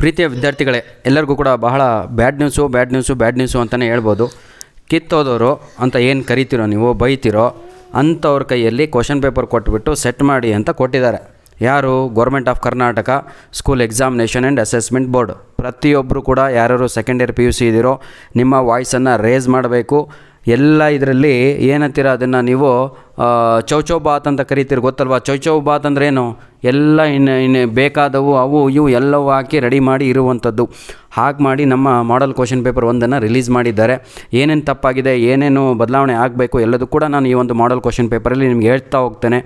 ಪ್ರೀತಿಯ ವಿದ್ಯಾರ್ಥಿಗಳೇ, ಎಲ್ಲರಿಗೂ ಕೂಡ ಬಹಳ ಬ್ಯಾಡ್ ನ್ಯೂಸು ಅಂತಲೇ ಹೇಳ್ಬೋದು. ಕಿತ್ತೋದವರು ಅಂತ ಏನು ಕರಿತೀರೋ ನೀವು, ಬೈತಿರೋ ಅಂಥವ್ರ ಕೈಯಲ್ಲಿ ಕ್ವಶನ್ ಪೇಪರ್ ಕೊಟ್ಬಿಟ್ಟು ಸೆಟ್ ಮಾಡಿ ಅಂತ ಕೊಟ್ಟಿದ್ದಾರೆ. ಯಾರು? Government of Karnataka school examination and assessment board. ಪ್ರತಿಯೊಬ್ಬರು ಕೂಡ ಯಾರು ಸೆಕೆಂಡ್ ಇಯರ್ PUC ಇದ್ದೀರೋ ನಿಮ್ಮ ವಾಯ್ಸನ್ನು ರೇಸ್ ಮಾಡಬೇಕು. ಎಲ್ಲ ಇದರಲ್ಲಿ ಏನಂತೀರ ಅದನ್ನು ನೀವು ಚೌಚೌ ಬಾತ್ ಅಂತ ಕರಿತೀರಿ, ಗೊತ್ತಲ್ವಾ? ಚೌಚೌ ಬಾತ್ ಅಂದರೆ ಏನು? ಎಲ್ಲ ಇನ್ನು ಬೇಕಾದವು ಅವು ಇವು ಎಲ್ಲವೂ ಹಾಕಿ ರೆಡಿ ಮಾಡಿ ಇರುವಂಥದ್ದು. ಹಾಗೆ ಮಾಡಿ ನಮ್ಮ ಮಾಡಲ್ ಕ್ವಶನ್ ಪೇಪರ್ 1 ರಿಲೀಸ್ ಮಾಡಿದ್ದಾರೆ. ಏನೇನು ತಪ್ಪಾಗಿದೆ, ಏನೇನು ಬದಲಾವಣೆ ಆಗಬೇಕು ಎಲ್ಲದೂ ಕೂಡ ನಾನು ಈ ಒಂದು ಮಾಡಲ್ ಕ್ವಶನ್ ಪೇಪರಲ್ಲಿ ನಿಮ್ಗೆ ಹೇಳ್ತಾ ಹೋಗ್ತೇನೆ.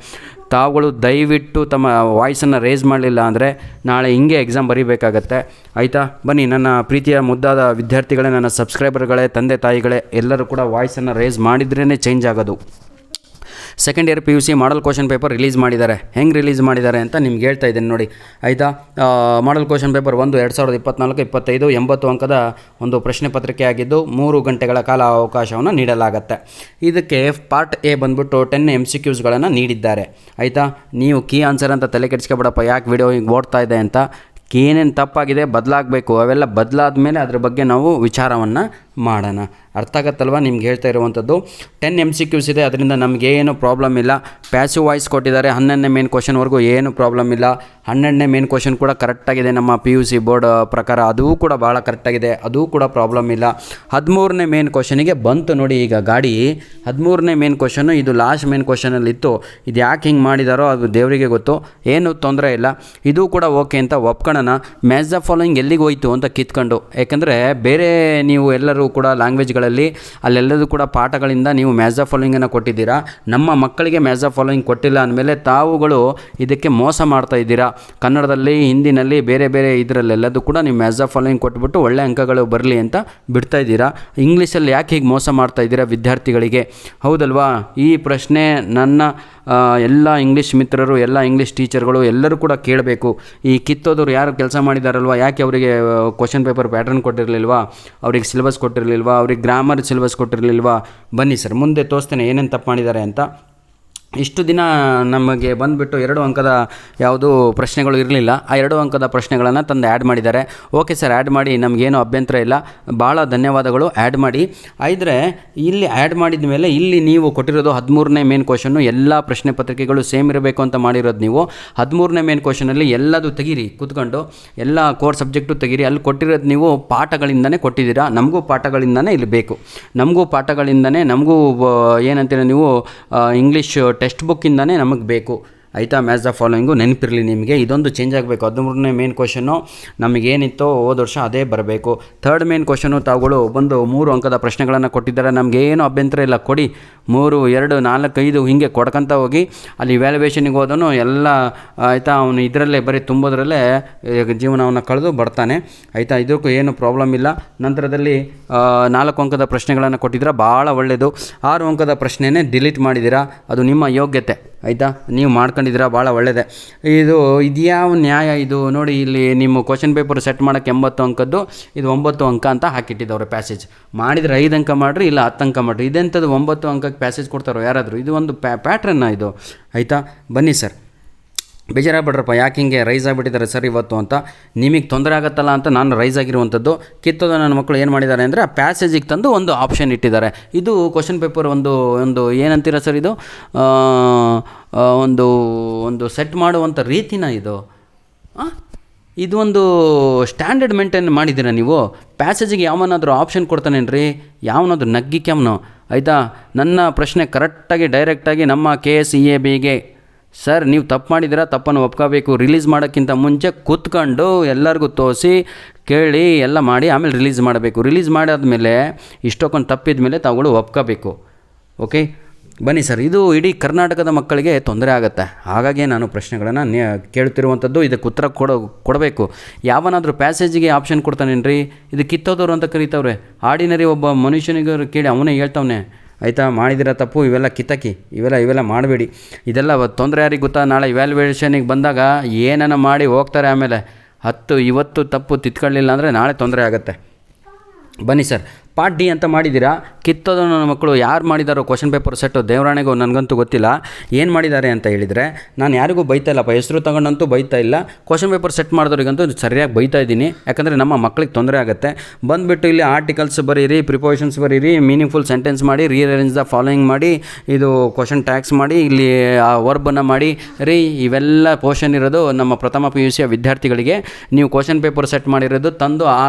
ತಾವುಗಳು ದಯವಿಟ್ಟು ತಮ್ಮ ವಾಯ್ಸನ್ನು ರೇಸ್ ಮಾಡಲಿಲ್ಲ ಅಂದರೆ ನಾಳೆ ಹಿಂಗೆ ಎಕ್ಸಾಮ್ ಬರೀಬೇಕಾಗತ್ತೆ, ಆಯಿತಾ? ಬನ್ನಿ, ನನ್ನ ಪ್ರೀತಿಯ ಮುದ್ದಾದ ವಿದ್ಯಾರ್ಥಿಗಳೇ, ನನ್ನ ಸಬ್ಸ್ಕ್ರೈಬರ್ಗಳೇ, ತಂದೆ ತಾಯಿಗಳೇ, ಎಲ್ಲರೂ ಕೂಡ ವಾಯ್ಸನ್ನು ರೇಸ್ ಮಾಡಿದ್ರೇ ಚೇಂಜ್ ಆಗೋದು. Second year PUC model question paper release ಮಾಡಿದ್ದಾರೆ. ಹೆಂಗೆ ರಿಲೀಸ್ ಮಾಡಿದ್ದಾರೆ ಅಂತ ನಿಮ್ಗೆ ಹೇಳ್ತಾ ಇದ್ದೀನಿ ನೋಡಿ, ಆಯಿತಾ? ಮಾಡಲ್ ಕ್ವಶನ್ ಪೇಪರ್ 1 2024-25 80 ಅಂಕದ ಒಂದು ಪ್ರಶ್ನೆ ಪತ್ರಿಕೆ ಆಗಿದ್ದು 3 ಗಂಟೆಗಳ ಕಾಲ ಅವಕಾಶವನ್ನು ನೀಡಲಾಗುತ್ತೆ. ಇದಕ್ಕೆ ಪಾರ್ಟ್ ಎ ಬಂದ್ಬಿಟ್ಟು 10 MCQಸ್ಗಳನ್ನು ನೀಡಿದ್ದಾರೆ, ಆಯಿತಾ? ನೀವು ಕೀ ಆನ್ಸರ್ ಅಂತ ತಲೆ ಕೆಡಿಸ್ಕೊಬೇಡಪ್ಪ, ಯಾಕೆ ವಿಡಿಯೋ ಹಿಂಗೆ ಓಡ್ತಾ ಇದೆ ಅಂತ. ಏನೇನು ತಪ್ಪಾಗಿದೆ, ಬದಲಾಗಬೇಕು, ಅವೆಲ್ಲ ಬದಲಾದ ಮೇಲೆ ಅದ್ರ ಬಗ್ಗೆ ನಾವು ವಿಚಾರವನ್ನು ಮಾಡೋಣ. ಅರ್ಥ ಆಗತ್ತಲ್ವ ನಿಮ್ಗೆ ಹೇಳ್ತಾ ಇರುವಂಥದ್ದು? 10 MCQs ಇದೆ, ಅದರಿಂದ ನಮಗೆ ಏನು ಪ್ರಾಬ್ಲಮ್ ಇಲ್ಲ. ಪ್ಯಾಸಿವ್ ವಾಯ್ಸ್ ಕೊಟ್ಟಿದ್ದಾರೆ 11ನೇ ಮೇನ್ ಕ್ವಶನ್ವರೆಗೂ, ಏನು ಪ್ರಾಬ್ಲಮ್ ಇಲ್ಲ. 12ನೇ ಮೇನ್ ಕ್ವಶನ್ ಕೂಡ ಕರೆಕ್ಟಾಗಿದೆ ನಮ್ಮ PUC ಬೋರ್ಡ್ ಪ್ರಕಾರ, ಅದೂ ಕೂಡ ಭಾಳ ಕರೆಕ್ಟಾಗಿದೆ, ಅದೂ ಕೂಡ ಪ್ರಾಬ್ಲಮ್ ಇಲ್ಲ. 13ನೇ ಮೇನ್ ಕ್ವಶನಿಗೆ ಬಂತು ನೋಡಿ ಈಗ ಗಾಡಿ. 13ನೇ ಮೇನ್ ಕ್ವಶನು ಇದು ಲಾಸ್ಟ್ ಮೇನ್ ಕ್ವಶನಲ್ಲಿತ್ತು. ಇದು ಯಾಕೆ ಹಿಂಗೆ ಮಾಡಿದಾರೋ ಅದು ದೇವರಿಗೆ ಗೊತ್ತು, ಏನು ತೊಂದರೆ ಇಲ್ಲ. ಇದು ಕೂಡ ಓಕೆ ಅಂತ ಒಪ್ಕೊಳ್ಳೋಣ. ಮ್ಯಾಚ್ ದ ಫಾಲೋಯಿಂಗ್ ಎಲ್ಲಿಗೆ ಹೋಯಿತು ಅಂತ ಕಿತ್ಕೊಂಡು, ಯಾಕೆಂದರೆ ಬೇರೆ ನೀವು ಎಲ್ಲರೂ ಕೂಡ ಲ್ಯಾಂಗ್ವೇಜ್ಗಳಲ್ಲಿ ಅಲ್ಲೆಲ್ಲದೂ ಕೂಡ ಪಾಠಗಳಿಂದ ನೀವು ಮ್ಯಾಚ್ ದ ಫಾಲೋಯಿಂಗನ್ನು ಕೊಟ್ಟಿದ್ದೀರಾ. ನಮ್ಮ ಮಕ್ಕಳಿಗೆ ಮ್ಯಾಚ್ ದ ಫಾಲೋಯಿಂಗ್ ಕೊಟ್ಟಿಲ್ಲ ಅಂದಮೇಲೆ ತಾವುಗಳು ಇದಕ್ಕೆ ಮೋಸ ಮಾಡ್ತಾ ಇದ್ದೀರಾ. ಕನ್ನಡದಲ್ಲಿ, ಹಿಂದಿನಲ್ಲಿ, ಬೇರೆ ಬೇರೆ ಇದರಲ್ಲೆಲ್ಲದೂ ಕೂಡ ನೀವು ಮ್ಯಾಚ್ ದ ಫಾಲೋಯಿಂಗ್ ಕೊಟ್ಬಿಟ್ಟು ಒಳ್ಳೆ ಅಂಕಗಳು ಬರಲಿ ಅಂತ ಬಿಡ್ತಾ ಇದ್ದೀರಾ. ಇಂಗ್ಲೀಷಲ್ಲಿ ಯಾಕೆ ಹೀಗೆ ಮೋಸ ಮಾಡ್ತಾ ಇದ್ದೀರಾ ವಿದ್ಯಾರ್ಥಿಗಳಿಗೆ? ಹೌದಲ್ವಾ? ಈ ಪ್ರಶ್ನೆ ನನ್ನ ಎಲ್ಲ ಇಂಗ್ಲೀಷ್ ಮಿತ್ರರು, ಎಲ್ಲ ಇಂಗ್ಲೀಷ್ ಟೀಚರ್ಗಳು ಎಲ್ಲರೂ ಕೂಡ ಕೇಳಬೇಕು. ಈ ಕಿತ್ತೋದವ್ರು ಯಾರು ಕೆಲಸ ಮಾಡಿದಾರಲ್ವ, ಯಾಕೆ ಅವರಿಗೆ ಕ್ವಶನ್ ಪೇಪರ್ ಪ್ಯಾಟರ್ನ್ ಕೊಟ್ಟಿರಲಿಲ್ವಾ, ಅವ್ರಿಗೆ ಸಿಲೆಬಸ್ ಕೊಟ್ಟಿರಲಿಲ್ವಾ, ಅವ್ರಿಗೆ ಗ್ರಾಮರ್ ಸಿಲೆಬಸ್ ಕೊಟ್ಟಿರಲಿಲ್ವಾ? ಬನ್ನಿ ಸರ್, ಮುಂದೆ ತೋರಿಸ್ತೇನೆ ಏನೇನು ತಪ್ಪು ಮಾಡಿದ್ದಾರೆ ಅಂತ. ಇಷ್ಟು ದಿನ ನಮಗೆ ಬಂದುಬಿಟ್ಟು 2 ಅಂಕದ ಯಾವುದು ಪ್ರಶ್ನೆಗಳು ಇರಲಿಲ್ಲ. ಆ 2 ಅಂಕದ ಪ್ರಶ್ನೆಗಳನ್ನು ತಂದು ಆ್ಯಡ್ ಮಾಡಿದ್ದಾರೆ. ಓಕೆ ಸರ್, ಆ್ಯಡ್ ಮಾಡಿ, ನಮಗೇನು ಅಭ್ಯಂತರ ಇಲ್ಲ, ಭಾಳ ಧನ್ಯವಾದಗಳು. ಆ್ಯಡ್ ಮಾಡಿ. ಆದರೆ ಇಲ್ಲಿ ಆ್ಯಡ್ ಮಾಡಿದ ಮೇಲೆ ಇಲ್ಲಿ ನೀವು ಕೊಟ್ಟಿರೋದು 13ನೇ ಮೇನ್ ಕ್ವಶನ್ನು, ಎಲ್ಲ ಪ್ರಶ್ನೆ ಪತ್ರಿಕೆಗಳು ಸೇಮ್ ಇರಬೇಕು ಅಂತ ಮಾಡಿರೋದು ನೀವು. 13ನೇ ಮೇನ್ ಕ್ವಶನಲ್ಲಿ ಎಲ್ಲದು ತೆಗೀರಿ, ಕೂತ್ಕೊಂಡು ಎಲ್ಲ ಕೋರ್ ಸಬ್ಜೆಕ್ಟು ತೆಗೀರಿ. ಅಲ್ಲಿ ಕೊಟ್ಟಿರೋದು ನೀವು ಪಾಠಗಳಿಂದನೇ ಕೊಟ್ಟಿದ್ದೀರಾ. ನಮಗೂ ಪಾಠಗಳಿಂದನೇ ಇಲ್ಲಿ ಬೇಕು, ನಮಗೂ ಪಾಠಗಳಿಂದನೇ, ನಮಗೂ ಏನಂತೀರ ನೀವು ಇಂಗ್ಲೀಷ್ ಟೆಕ್ಸ್ಟ್ ಬುಕ್ಕಿಂದನೇ ನಮಗೆ ಬೇಕು, ಆಯಿತಾ? ಮ್ಯಾಚ್ ದ ಫಾಲೋಯಿಂಗು ನೆನಪಿರಲಿ ನಿಮಗೆ. ಇದೊಂದು ಚೇಂಜ್ ಆಗಬೇಕು. 13ನೇ ಮೇನ್ ಕ್ವಶನ್ನು ನಮಗೇನಿತ್ತೋ ಹೋದ ವರ್ಷ ಅದೇ ಬರಬೇಕು. 3rd ಮೇನ್ ಕ್ವಶನು ತಾವುಗಳು ಬಂದು 3 ಅಂಕದ ಪ್ರಶ್ನೆಗಳನ್ನು ಕೊಟ್ಟಿದ್ದಾರೆ. ನಮಗೇನು ಅಭ್ಯಂತರ ಇಲ್ಲ, ಕೊಡಿ. 3, 2, 4, 5 ಹಿಂಗೆ ಕೊಡ್ಕೊತ ಹೋಗಿ. ಅಲ್ಲಿ ಇವ್ಯಾಲ್ಯುವೇಷನಿಗೆ ಹೋದನು ಎಲ್ಲ, ಆಯಿತಾ? ಅವನು ಇದರಲ್ಲೇ ಬರೀ ತುಂಬೋದ್ರಲ್ಲೇ ಜೀವನವನ್ನು ಕಳೆದು ಬರ್ತಾನೆ, ಆಯಿತಾ? ಇದಕ್ಕೂ ಏನು ಪ್ರಾಬ್ಲಮ್ ಇಲ್ಲ. ನಂತರದಲ್ಲಿ 4 ಅಂಕದ ಪ್ರಶ್ನೆಗಳನ್ನು ಕೊಟ್ಟಿದ್ದೀರಾ, ಭಾಳ ಒಳ್ಳೆಯದು. 6 ಅಂಕದ ಪ್ರಶ್ನೆನೇ ಡಿಲೀಟ್ ಮಾಡಿದ್ದೀರಾ, ಅದು ನಿಮ್ಮ ಯೋಗ್ಯತೆ, ಆಯಿತಾ? ನೀವು ಮಾಡ್ಕೊಂಡಿದ್ದೀರಾ, ಭಾಳ ಒಳ್ಳೆಯದೇ. ಇದ್ಯಾವ ನ್ಯಾಯ ಇದು? ನೋಡಿ, ಇಲ್ಲಿ ನಿಮ್ಮ ಕ್ವಶನ್ ಪೇಪರ್ ಸೆಟ್ ಮಾಡೋಕ್ಕೆ 80 ಅಂಕದ್ದು, ಇದು 9 ಅಂಕ ಅಂತ ಹಾಕಿಟ್ಟಿದ್ದವ್ರೆ. ಪ್ಯಾಸೇಜ್ ಮಾಡಿದರೆ 5 ಅಂಕ ಮಾಡಿರಿ, ಇಲ್ಲ 10 ಅಂಕ ಮಾಡಿರಿ. ಇದೆಂಥದ್ದು 9 ಅಂಕಕ್ಕೆ ಪ್ಯಾಸೇಜ್ ಕೊಡ್ತಾರೋ ಯಾರಾದರೂ? ಇದು ಒಂದು ಪ್ಯಾಟ್ರನ್ನ ಇದು, ಆಯಿತಾ? ಬನ್ನಿ ಸರ್, ಬೇಜಾರಾಗ್ಬಿಡ್ರಪ್ಪ, ಯಾಕೆ ಹಿಂಗೆ ರೈಸ್ ಆಗಿಬಿಟ್ಟಿದ್ದಾರೆ ಸರ್ ಇವತ್ತು ಅಂತ. ನಿಮಗೆ ತೊಂದರೆ ಆಗುತ್ತಲ್ಲ ಅಂತ ನಾನು ರೈಸ್ ಆಗಿರುವಂಥದ್ದು. ಕಿತ್ತೋದ ನನ್ನ ಮಕ್ಕಳು ಏನು ಮಾಡಿದ್ದಾರೆ ಅಂದರೆ ಆ ಪ್ಯಾಸೇಜಿಗೆ ತಂದು ಒಂದು ಆಪ್ಷನ್ ಇಟ್ಟಿದ್ದಾರೆ. ಇದು ಕ್ವಶನ್ ಪೇಪರ್ ಒಂದು ಏನಂತೀರ ಸರ್, ಇದು ಒಂದು ಸೆಟ್ ಮಾಡುವಂಥ ರೀತಿನ ಇದು. ಇದು ಒಂದು ಸ್ಟ್ಯಾಂಡರ್ಡ್ ಮೇಂಟೈನ್ ಮಾಡಿದ್ದೀರ ನೀವು. ಪ್ಯಾಸೇಜಿಗೆ ಯಾವನಾದರೂ ಆಪ್ಷನ್ ಕೊಡ್ತಾನೇನ್ರಿ? ಯಾವನಾದರೂ ನಗ್ಗಿ ಕೆಮ್ಮನು, ಆಯಿತಾ? ನನ್ನ ಪ್ರಶ್ನೆ ಕರೆಕ್ಟಾಗಿ ಡೈರೆಕ್ಟಾಗಿ ನಮ್ಮ KSEABಗೆ, ಸರ್ ನೀವು ತಪ್ಪು ಮಾಡಿದ್ದೀರಾ, ತಪ್ಪನ್ನು ಒಪ್ಕೋಬೇಕು. ರಿಲೀಸ್ ಮಾಡೋಕ್ಕಿಂತ ಮುಂಚೆ ಕೂತ್ಕೊಂಡು ಎಲ್ಲರಿಗೂ ತೋರಿಸಿ ಕೇಳಿ ಎಲ್ಲ ಮಾಡಿ ಆಮೇಲೆ ರಿಲೀಸ್ ಮಾಡಬೇಕು. ರಿಲೀಸ್ ಮಾಡಾದ್ಮೇಲೆ ಇಷ್ಟೊಂದು ತಪ್ಪಿದ ಮೇಲೆ ತಾವುಗಳು ಒಪ್ಕೋಬೇಕು. ಓಕೆ, ಬನ್ನಿ ಸರ್. ಇದು ಇಡೀ ಕರ್ನಾಟಕದ ಮಕ್ಕಳಿಗೆ ತೊಂದರೆ ಆಗುತ್ತೆ, ಹಾಗಾಗಿ ನಾನು ಪ್ರಶ್ನೆಗಳನ್ನು ಕೇಳ್ತಿರುವಂಥದ್ದು. ಇದಕ್ಕೆ ಉತ್ತರ ಕೊಡಬೇಕು. ಯಾವನಾದರೂ ಪ್ಯಾಸೇಜಿಗೆ ಆಪ್ಷನ್ ಕೊಡ್ತಾನೇನ್ರಿ? ಇದು ಕಿತ್ತೋದವ್ರು ಅಂತ ಕರೀತವ್ರೆ. ಆರ್ಡಿನರಿ ಒಬ್ಬ ಮನುಷ್ಯನಿಗೆ ಕೇಳಿ ಅವನೇ ಹೇಳ್ತವನೆ, ಆಯಿತಾ? ಮಾಡಿದಿರೋ ತಪ್ಪು ಇವೆಲ್ಲ ಕಿತ್ತಕಿ, ಇವೆಲ್ಲ ಮಾಡಬೇಡಿ. ಇದೆಲ್ಲ ತೊಂದರೆ ಯಾರಿಗೆ ಗೊತ್ತಾ? ನಾಳೆ ಇವ್ಯಾಲ್ಯುವೇಷನಿಗೆ ಬಂದಾಗ ಏನನ್ನ ಮಾಡಿ ಹೋಗ್ತಾರೆ. ಆಮೇಲೆ ಇವತ್ತು ತಪ್ಪು ತಿತ್ಕೊಳ್ಳಿಲ್ಲ ಅಂದರೆ ನಾಳೆ ತೊಂದರೆ ಆಗುತ್ತೆ. ಬನ್ನಿ ಸರ್, ಪಾರ್ಟ್ ಡಿ ಅಂತ ಮಾಡಿದ್ದೀರಾ. ಕಿತ್ತೋದು ನನ್ನ ಮಕ್ಕಳು ಯಾರು ಮಾಡಿದಾರೋ ಕ್ವಶನ್ ಪೇಪರ್ ಸೆಟ್ಟು ದೇವರಾಣೆಗೂ ನನಗಂತೂ ಗೊತ್ತಿಲ್ಲ ಏನು ಮಾಡಿದ್ದಾರೆ ಅಂತ ಹೇಳಿದರೆ. ನಾನು ಯಾರಿಗೂ ಬೈತಾ ಇಲ್ಲಪ್ಪ, ಹೆಸರು ತಗೊಂಡಂತೂ ಬೈತಾ ಇಲ್ಲ. ಕ್ವಶನ್ ಪೇಪರ್ ಸೆಟ್ ಮಾಡಿದವ್ರಿಗಂತೂ ಸರಿಯಾಗಿ ಬೈತಾ ಇದ್ದೀನಿ, ಯಾಕಂದರೆ ನಮ್ಮ ಮಕ್ಕಳಿಗೆ ತೊಂದರೆ ಆಗುತ್ತೆ. ಬಂದುಬಿಟ್ಟು ಇಲ್ಲಿ ಆರ್ಟಿಕಲ್ಸ್ ಬರೀರಿ, ಪ್ರಿಪೋಸಿಷನ್ಸ್ ಬರೀರಿ, ಮೀನಿಂಗ್ಫುಲ್ ಸೆಂಟೆನ್ಸ್ ಮಾಡಿ, ರೀಅರೇಂಜ್ ದ ಫಾಲೋಯಿಂಗ್ ಮಾಡಿ, ಇದು ಕ್ವಶನ್ ಟ್ಯಾಕ್ಸ್ ಮಾಡಿ, ಇಲ್ಲಿ ವರ್ಬನ್ನು ಮಾಡಿ. ರೀ ಇವೆಲ್ಲ ಪೋರ್ಷನ್ ಇರೋದು ನಮ್ಮ ಪ್ರಥಮ PUC ವಿದ್ಯಾರ್ಥಿಗಳಿಗೆ. ನೀವು ಕ್ವಶನ್ ಪೇಪರ್ ಸೆಟ್ ಮಾಡಿರೋದು ತಂದು ಆ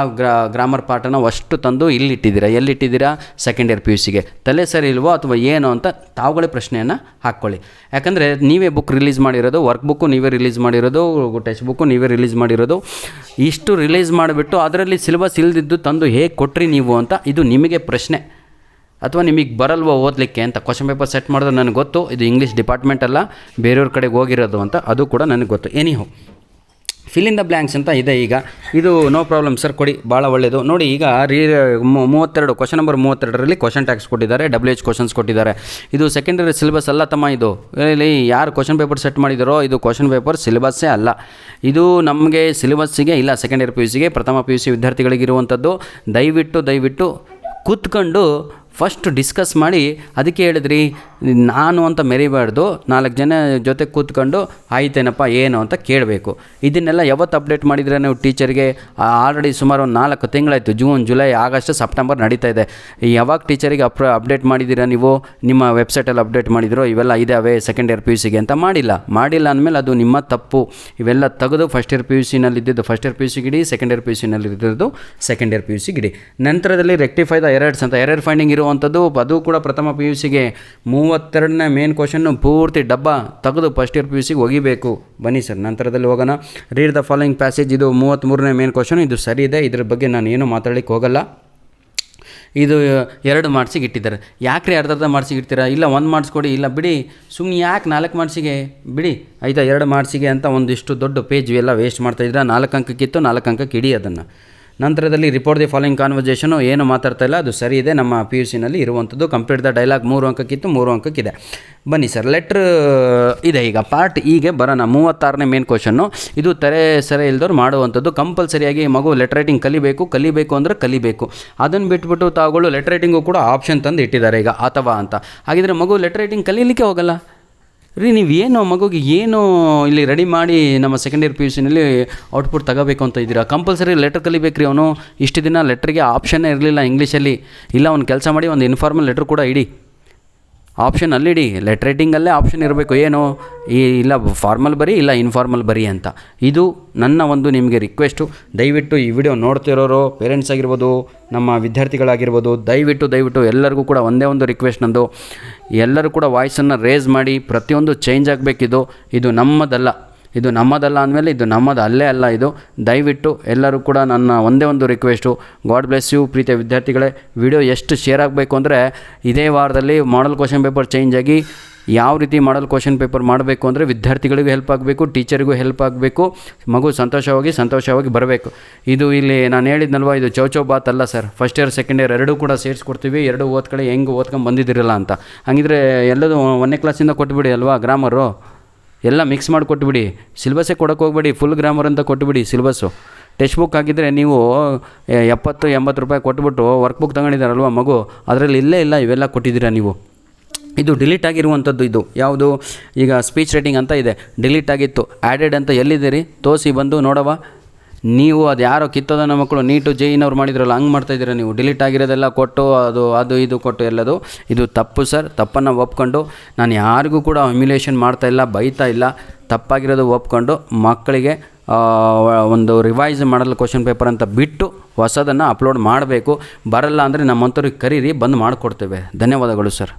ಗ್ರಾಮರ್ ಪಾಠನ ಅಷ್ಟು ತಂದು ಇಲ್ಲಿಟ್ಟಿದ್ದೀರಾ. ಎಲ್ಲಿಟ್ಟಿದ್ದೀರಾ? Second year PUCಗೆ. ತಲೆ ಸರಿ ಇಲ್ವೋ ಅಥವಾ ಏನು ಅಂತ ತಾವುಗಳೇ ಪ್ರಶ್ನೆಯನ್ನು ಹಾಕ್ಕೊಳ್ಳಿ. ಯಾಕಂದರೆ ನೀವೇ ಬುಕ್ ರಿಲೀಸ್ ಮಾಡಿರೋದು, ವರ್ಕ್ ಬುಕ್ಕು ನೀವೇ ರಿಲೀಸ್ ಮಾಡಿರೋದು, ಟೆಕ್ಸ್ಟ್ ಬುಕ್ಕು ನೀವೇ ರಿಲೀಸ್ ಮಾಡಿರೋದು. ಇಷ್ಟು ರಿಲೀಸ್ ಮಾಡಿಬಿಟ್ಟು ಅದರಲ್ಲಿ ಸಿಲೆಬಸ್ ಇಲ್ದಿದ್ದು ತಂದು ಹೇಗೆ ಕೊಟ್ರಿ ನೀವು ಅಂತ ಇದು ನಿಮಗೆ ಪ್ರಶ್ನೆ. ಅಥವಾ ನಿಮಗೆ ಬರಲ್ವೋ ಓದಲಿಕ್ಕೆ ಅಂತ. ಕ್ವಶನ್ ಪೇಪರ್ ಸೆಟ್ ಮಾಡೋದು ನನಗೆ ಗೊತ್ತು, ಇದು ಇಂಗ್ಲೀಷ್ ಡಿಪಾರ್ಟ್ಮೆಂಟ್ ಅಲ್ಲ, ಬೇರೆಯವ್ರ ಕಡೆಗೆ ಹೋಗಿರೋದು ಅಂತ, ಅದು ಕೂಡ ನನಗೆ ಗೊತ್ತು. Anyhow fill in the blanks ಅಂತ ಇದೆ. ಈಗ ಇದು ನೋ ಪ್ರಾಬ್ಲಮ್ ಸರ್, ಕೊಡಿ, ಭಾಳ ಒಳ್ಳೆಯದು. ನೋಡಿ ಈಗ 32 ಕ್ವಶನ್ ನಂಬರ್ 32ರಲ್ಲಿ ಕ್ವಶನ್ ಟ್ಯಾಕ್ಸ್ ಕೊಟ್ಟಿದ್ದಾರೆ, WH ಕ್ವಶನ್ಸ್ ಕೊಟ್ಟಿದ್ದಾರೆ. ಇದು ಸೆಕೆಂಡರಿ ಸಿಲೆಬಸ್ ಅಲ್ಲ ತಮ್ಮ. ಇದು ಇಲ್ಲಿ ಯಾರು ಕ್ವಶನ್ ಪೇಪರ್ ಸೆಟ್ ಮಾಡಿದಾರೋ ಇದು ಕ್ವಶನ್ ಪೇಪರ್ ಸಿಲೆಬಸ್ಸೇ ಅಲ್ಲ. ಇದು ನಮಗೆ ಸಿಲೆಬಸ್ಸಿಗೆ ಇಲ್ಲ, ಸೆಕೆಂಡ್ ಇಯರ್ PUCಗೆ ಪ್ರಥಮ PUC ವಿದ್ಯಾರ್ಥಿಗಳಿಗಿರುವಂಥದ್ದು. ದಯವಿಟ್ಟು ಕೂತ್ಕೊಂಡು ಫಸ್ಟ್ ಡಿಸ್ಕಸ್ ಮಾಡಿ. ಅದಕ್ಕೆ ಹೇಳಿದ್ರಿ ನಾನು ಅಂತ ಮೆರಿಬಾರ್ದು, 4 ಜನ ಜೊತೆ ಕೂತ್ಕೊಂಡು ಆಯ್ತೇನಪ್ಪ ಏನು ಅಂತ ಕೇಳಬೇಕು. ಇದನ್ನೆಲ್ಲ ಯಾವತ್ತು ಅಪ್ಡೇಟ್ ಮಾಡಿದರೆ ನೀವು ಟೀಚರ್ಗೆ? ಆಲ್ರೆಡಿ ಸುಮಾರು 4 ತಿಂಗಳಾಯಿತು. ಜೂನ್, ಜುಲೈ, ಆಗಸ್ಟ್, ಸೆಪ್ಟೆಂಬರ್ ನಡೀತಾ ಇದೆ. ಯಾವಾಗ ಟೀಚರಿಗೆ ಅಪ್ಡೇಟ್ ಮಾಡಿದ್ದೀರಾ ನೀವು? ನಿಮ್ಮ ವೆಬ್ಸೈಟಲ್ಲಿ ಅಪ್ಡೇಟ್ ಮಾಡಿದಿರೋ ಇವೆಲ್ಲ ಇದ್ದಾವೆ ಸೆಕೆಂಡ್ ಇಯರ್ PUCಗೆ ಅಂತ? ಮಾಡಿಲ್ಲ ಅಂದಮೇಲೆ ಅದು ನಿಮ್ಮ ತಪ್ಪು. ಇವೆಲ್ಲ ತೆಗೆದು ಫಸ್ಟ್ ಇಯರ್ PUCನಲ್ಲಿ ಇದ್ದಿದ್ದು ಫಸ್ಟ್ ಇಯರ್ PUCಗೆ ಇಡಿ, ಸೆಕೆಂಡ್ ಇಯರ್ PUCನಲ್ಲಿ ಇದ್ದಿದ್ದು ಸೆಕೆಂಡ್ ಇಯರ್ PUCಗೆ ಇಡಿ. ನಂತರದಲ್ಲಿ ರೆಕ್ಟಿಫೈ ದ ಎರರ್ಸ್ ಅಂತ ಎರರ್ ಫೈಂಡಿಂಗ್ ಇರುವಂಥದ್ದು, ಅದು ಕೂಡ ಪ್ರಥಮ PUCಗೆ 32ನೇ ಮೇನ್ ಕ್ವಶನ್ನು ಪೂರ್ತಿ ಡಬ್ಬ ತೆಗೆದು ಫಸ್ಟ್ ಇಯರ್ PUCಗೆ ಒಗಿಬೇಕು. ಬನ್ನಿ ಸರ್, ನಂತರದಲ್ಲಿ ಹೋಗೋಣ. ರೀಡ್ ದ ಫಾಲೋಯಿಂಗ್ ಪ್ಯಾಸೇಜ್, ಇದು 33ನೇ ಮೇನ್ ಕ್ವಶನ್. ಇದು ಸರಿ ಇದೆ, ಇದ್ರ ಬಗ್ಗೆ ನಾನು ಏನು ಮಾತಾಡಲಿಕ್ಕೆ ಹೋಗಲ್ಲ. ಇದು 2 ಮಾರ್ಕ್ಸಿಗೆ ಇಟ್ಟಿದ್ದಾರೆ. ಯಾಕ್ರಿ ಅರ್ಧ ಮಾರ್ಕ್ಸಿಗೆ ಇಡ್ತೀರಾ? ಇಲ್ಲ 1 ಮಾರ್ಕ್ಸ್ ಕೊಡಿ, ಇಲ್ಲ ಬಿಡಿ, ಸುಮ್ಮನೆ ಯಾಕೆ 4 ಮಾರ್ಕ್ಸಿಗೆ ಬಿಡಿ, ಆಯಿತಾ? 2 ಮಾರ್ಕ್ಸಿಗೆ ಅಂತ ಒಂದಿಷ್ಟು ದೊಡ್ಡ ಪೇಜ್ ಎಲ್ಲ ವೇಸ್ಟ್ ಮಾಡ್ತಾಯಿದ್ರೆ. 4 ಅಂಕಕ್ಕಿತ್ತು, 4 ಅಂಕಕ್ಕೆ ಇಡಿ ಅದನ್ನು. ನಂತರದಲ್ಲಿ ರಿಪೋರ್ಟ್ ದಿ ಫಾಲೋಯಿಂಗ್ ಕಾನ್ವರ್ಸೇಷನು, ಏನು ಮಾತಾಡ್ತಾ ಇಲ್ಲ, ಅದು ಸರಿ ಇದೆ, ನಮ್ಮ PUCನಲ್ಲಿ ಇರುವಂಥದ್ದು. Complete the dialogue 3 ಅಂಕಕ್ಕಿತ್ತು, 3 ಅಂಕಕ್ಕಿದೆ. ಬನ್ನಿ ಸರ್, ಲೆಟ್ರ್ ಇದೆ. ಈಗ ಪಾರ್ಟ್ ಈಗ ಬರೋಣ. 36ನೇ ಮೇನ್ ಕ್ವಶನ್ನು. ಇದು ಸರಿ ಇಲ್ದವ್ರು ಮಾಡುವಂಥದ್ದು. ಕಂಪಲ್ಸರಿಯಾಗಿ ಮಗು ಲೆಟರ್ ರೈಟಿಂಗ್ ಕಲಿಬೇಕು ಅಂದರೆ ಕಲಿಬೇಕು. ಅದನ್ನು ಬಿಟ್ಬಿಟ್ಟು ತಾವುಗಳು ಲೆಟರ್ ರೈಟಿಂಗು ಕೂಡ ಆಪ್ಷನ್ ತಂದು ಇಟ್ಟಿದ್ದಾರೆ ಈಗ, ಅಥವಾ ಅಂತ. ಹಾಗಿದ್ರೆ ಮಗು ಲೆಟರ್ ರೈಟಿಂಗ್ ಕಲೀಲಿಕ್ಕೆ ಹೋಗಲ್ಲ ರೀ. ನೀವೇನು ಮಗುಗೆ ಏನು ಇಲ್ಲಿ ರೆಡಿ ಮಾಡಿ ನಮ್ಮ ಸೆಕೆಂಡ್ ಇಯರ್ PUCನಲ್ಲಿ ಔಟ್ಪುಟ್ ತಗೋಬೇಕು ಅಂತ ಇದ್ದೀರಾ? ಕಂಪಲ್ಸರಿ ಲೆಟ್ರ್ ಕಲಿಬೇಕು ರೀ ಅವನು. ಇಷ್ಟು ದಿನ ಲೆಟ್ರಿಗೆ ಆಪ್ಷನ್ನೇ ಇರಲಿಲ್ಲ ಇಂಗ್ಲೀಷಲ್ಲಿ. ಇಲ್ಲ ಒಂದು ಕೆಲಸ ಮಾಡಿ, ಒಂದು ಇನ್ಫಾರ್ಮಲ್ ಲೆಟ್ರ್ ಕೂಡ ಇಡಿ, ಆಪ್ಷನ್ ಅಲ್ಲಿಡಿ. ಲೆಟರ್ ರೈಟಿಂಗಲ್ಲೇ ಆಪ್ಷನ್ ಇರಬೇಕು. ಏನು ಇಲ್ಲ ಫಾರ್ಮಲ್ ಬರಿ, ಇಲ್ಲ ಇನ್ಫಾರ್ಮಲ್ ಬರಿ ಅಂತ. ಇದು ನನ್ನ ಒಂದು ನಿಮಗೆ ರಿಕ್ವೆಸ್ಟು. ದಯವಿಟ್ಟು ಈ ವಿಡಿಯೋ ನೋಡ್ತಿರೋರು ಪೇರೆಂಟ್ಸ್ ಆಗಿರ್ಬೋದು, ನಮ್ಮ ವಿದ್ಯಾರ್ಥಿಗಳಾಗಿರ್ಬೋದು, ದಯವಿಟ್ಟು ಎಲ್ಲರಿಗೂ ಕೂಡ ಒಂದೇ ಒಂದು ರಿಕ್ವೆಸ್ಟ್ ನಂದು, ಎಲ್ಲರೂ ಕೂಡ ವಾಯ್ಸನ್ನು ರೇಸ್ ಮಾಡಿ. ಪ್ರತಿಯೊಂದು ಚೇಂಜ್ ಆಗಬೇಕಿದು. ಇದು ನಮ್ಮದಲ್ಲ ಅಂದಮೇಲೆ ಇದು ನಮ್ಮದು ಅಲ್ಲೇ ಅಲ್ಲ. ಇದು ದಯವಿಟ್ಟು ಎಲ್ಲರೂ ಕೂಡ ನನ್ನ ಒಂದೇ ಒಂದು ರಿಕ್ವೆಸ್ಟು. ಗಾಡ್ ಬ್ಲೆಸ್ ಯು ಪ್ರೀತಿಯ ವಿದ್ಯಾರ್ಥಿಗಳೇ. ವಿಡಿಯೋ ಎಷ್ಟು ಶೇರ್ ಆಗಬೇಕು ಅಂದರೆ, ಇದೇ ವಾರದಲ್ಲಿ ಮಾಡಲ್ ಕ್ವಶನ್ ಪೇಪರ್ ಚೇಂಜ್ ಆಗಿ ಯಾವ ರೀತಿ ಮಾಡಲ್ ಕ್ವಶನ್ ಪೇಪರ್ ಮಾಡಬೇಕು ಅಂದರೆ ವಿದ್ಯಾರ್ಥಿಗಳಿಗೂ ಹೆಲ್ಪ್ ಆಗಬೇಕು, ಟೀಚರಿಗೂ ಹೆಲ್ಪ್ ಆಗಬೇಕು, ಮಗು ಸಂತೋಷವಾಗಿ ಬರಬೇಕು. ಇದು ಇಲ್ಲಿ ನಾನು ಹೇಳಿದ್ನಲ್ವ, ಇದು ಚೌಚೌ ಬಾತ್ ಅಲ್ಲ sir. First year second year ಎರಡೂ ಕೂಡ ಸೇರಿಸ್ಕೊಡ್ತೀವಿ. ಎರಡೂ ಓದ್ಕೊಳ್ಳಿ, ಹೆಂಗೆ ಓದ್ಕೊಂಡು ಬಂದಿದ್ದಿರಲ್ಲ ಅಂತ. ಹಾಗಿದ್ರೆ ಎಲ್ಲದೂ 1ನೇ ಕ್ಲಾಸಿಂದ ಕೊಟ್ಬಿಡಿ ಅಲ್ವಾ ಗ್ರಾಮರು, ಎಲ್ಲ ಮಿಕ್ಸ್ ಮಾಡಿ ಕೊಟ್ಬಿಡಿ. ಸಿಲೆಬಸ್ಸೇ ಕೊಡೋಕ್ಕೆ ಹೋಗ್ಬೇಡಿ, ಫುಲ್ ಗ್ರಾಮರ್ ಅಂತ ಕೊಟ್ಬಿಡಿ ಸಿಲೆಬಸ್ಸು. ಟೆಕ್ಸ್ಟ್ ಬುಕ್ ಆಗಿದ್ದರೆ ನೀವು 70-80 ರೂಪಾಯಿ ಕೊಟ್ಬಿಟ್ಟು ವರ್ಕ್ ಬುಕ್ ತಗೊಂಡಿದ್ದಾರಲ್ವ ಮಗು, ಅದರಲ್ಲಿ ಇಲ್ಲ ಇವೆಲ್ಲ ಕೊಟ್ಟಿದ್ದೀರಾ ನೀವು. ಇದು ಡಿಲೀಟ್ ಆಗಿರುವಂಥದ್ದು. ಇದು ಯಾವುದು? ಈಗ ಸ್ಪೀಚ್ ರೈಟಿಂಗ್ ಅಂತ ಇದೆ, ಡಿಲೀಟ್ ಆಗಿತ್ತು. ಆ್ಯಡೆಡ್ ಅಂತ ಎಲ್ಲಿದ್ದೀರಿ ತೋರಿಸಿ ಬಂದು ನೋಡವ. ನೀವು ಅದು ಯಾರೋ ಕಿತ್ತೋದನ್ನ ಮಕ್ಕಳು ನೀಟು JEE ಮಾಡಿದ್ರಲ್ಲ, ಹಂಗೆ ಮಾಡ್ತಾಯಿದ್ದೀರಾ ನೀವು. ಡಿಲೀಟ್ ಆಗಿರೋದೆಲ್ಲ ಕೊಟ್ಟು ಅದು ಇದು ಕೊಟ್ಟು ಎಲ್ಲದು. ಇದು ತಪ್ಪು ಸರ್. ತಪ್ಪನ್ನು ಒಪ್ಕೊಂಡು, ನಾನು ಯಾರಿಗೂ ಕೂಡ ಹ್ಯುಮಿಲೇಷನ್ ಮಾಡ್ತಾಯಿಲ್ಲ, ಬೈತಾ ಇಲ್ಲ. ತಪ್ಪಾಗಿರೋದು ಒಪ್ಕೊಂಡು ಮಕ್ಕಳಿಗೆ ಒಂದು ರಿವೈಸ್ ಮಾಡಲ್ ಕ್ವಶನ್ ಪೇಪರ್ ಅಂತ ಬಿಟ್ಟು ಹೊಸದನ್ನು ಅಪ್ಲೋಡ್ ಮಾಡಬೇಕು. ಬರಲ್ಲ ಅಂದರೆ ನಮ್ಮಂಥವ್ರಿಗೆ ಕರೀರಿ, ಬಂದು ಮಾಡಿಕೊಡ್ತೇವೆ. ಧನ್ಯವಾದಗಳು ಸರ್.